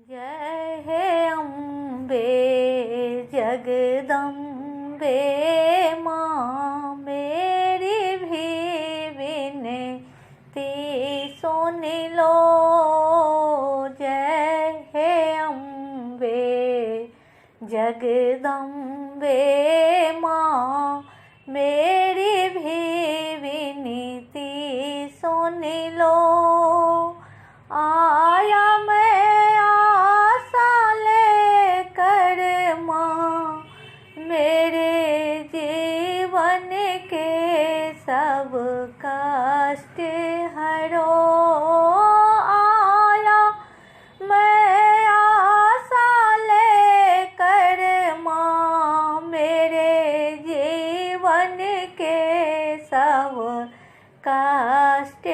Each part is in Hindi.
जय हे अम्बे जगदम्बे माँ, मेरी भी विनती सुन लो। जय हे अम्बे जगदम्बे माँ, मेरी भी विनती सुन लो। आया मैं आशा लेकर माँ, मेरे जीवन के सब कष्ट हरो। आया मैं आशा लेकर माँ, मेरे जीवन के सब कष्ट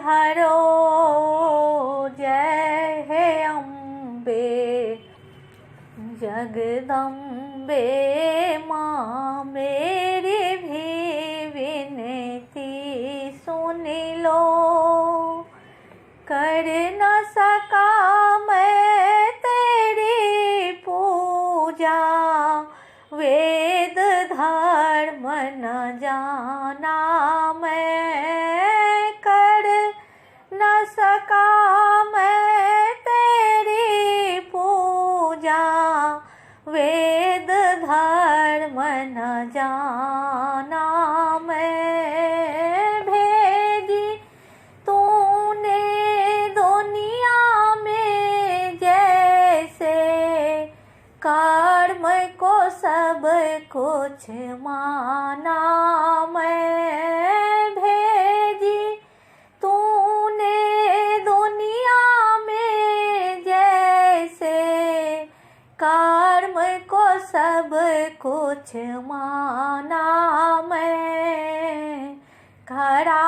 हरो। जय हे अम्बे जगदम्बे माँ, मेरी भी विनती सुन लो। कर न सका मैं तेरी पूजा, वेद धर्म न जाना मैं। कर न सका मैं तेरी पूजा, वेद धर्म न जाना मैं। भेजी तूने दुनिया में जैसे, कर्म को सब कुछ माना मैं। भेजी तूने दुनिया में जैसे, कर्म को सब कुछ माना मैं। खड़ा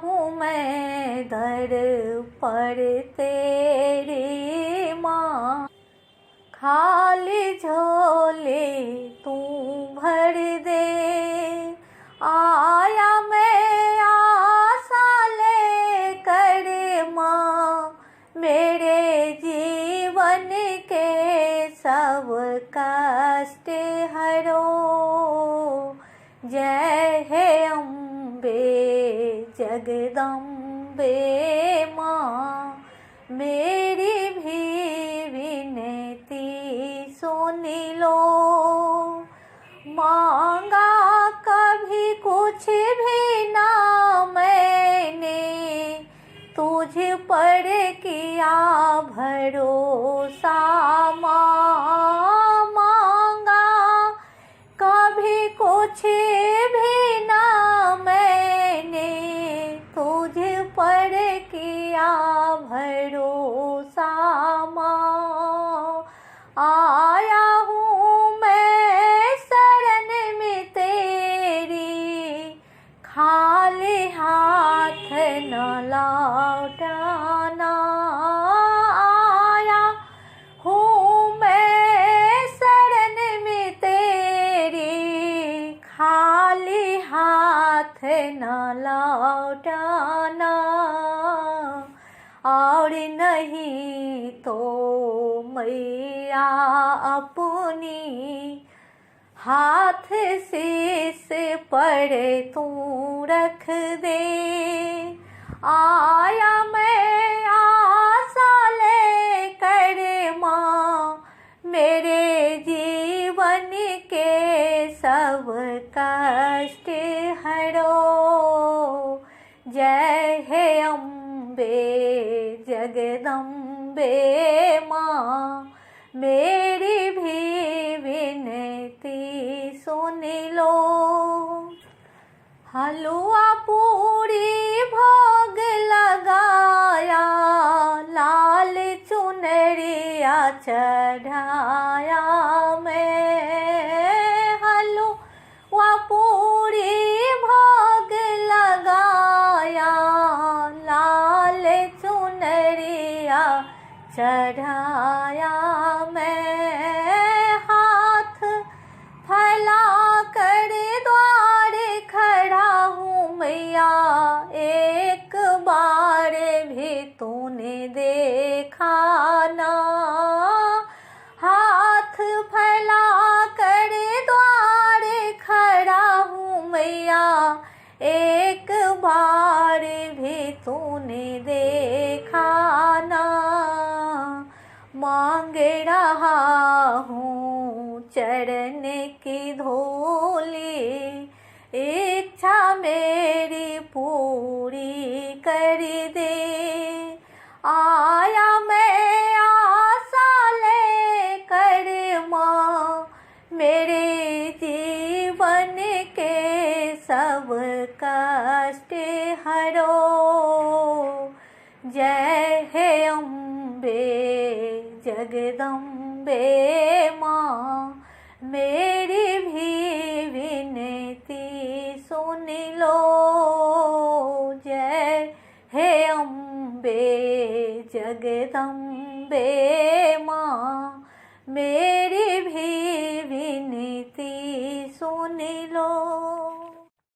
हूँ मैं दर पर तेरी माँ, खाली झोले तू भर दे। आया मैं आशा लेकर माँ, मेरे जीवन के सब कष्ट हरो। जय हे अम्बे जगदम्बे माँ, मेरी भी विनती सुन लो। मांगा कभी कुछ भी ना मैंने, तुझ पर किया भरोसा माँ। मांगा कभी कुछ भी ना मैंने, तुझ पर किया भरोसा माँ। आया हूँ मैं शरण में तेरी, खाली हाथ न लौटाना। आया हूँ मैं शरण में तेरी, खाली हाथ न लौटाना। और नहीं तो मैया अपनी, हाथ शीश पर तू रख दे। आया मैं आशा लेकर माँ, मेरे जीवन के सब कष्ट हरो। जय हे अम्बे जगदम्बे माँ, मेरी भी विनती सुन लो। हलवा पूरी भोग लगाया, लाल चुनरिया चढ़ाया मैं। हलवा पूरी भोग लगाया, लाल चुनरिया चढ़ाया मैं। हाथ फैला कर द्वार खड़ा हूँ मैया, एक बार भी तूने देखा ना। मांग रहा हूँ चरण की धूली, इच्छा मेरी पूरी कर दे। आया मैं आशा लेकर माँ, मेरे जीवन के सब कष्ट हरो। जय हे अम्बे जगदम्बे माँ, मेरी भी विनती सुन लो। जय हे अम्बे जगदम्बे माँ, मेरी भी विनती सुन लो।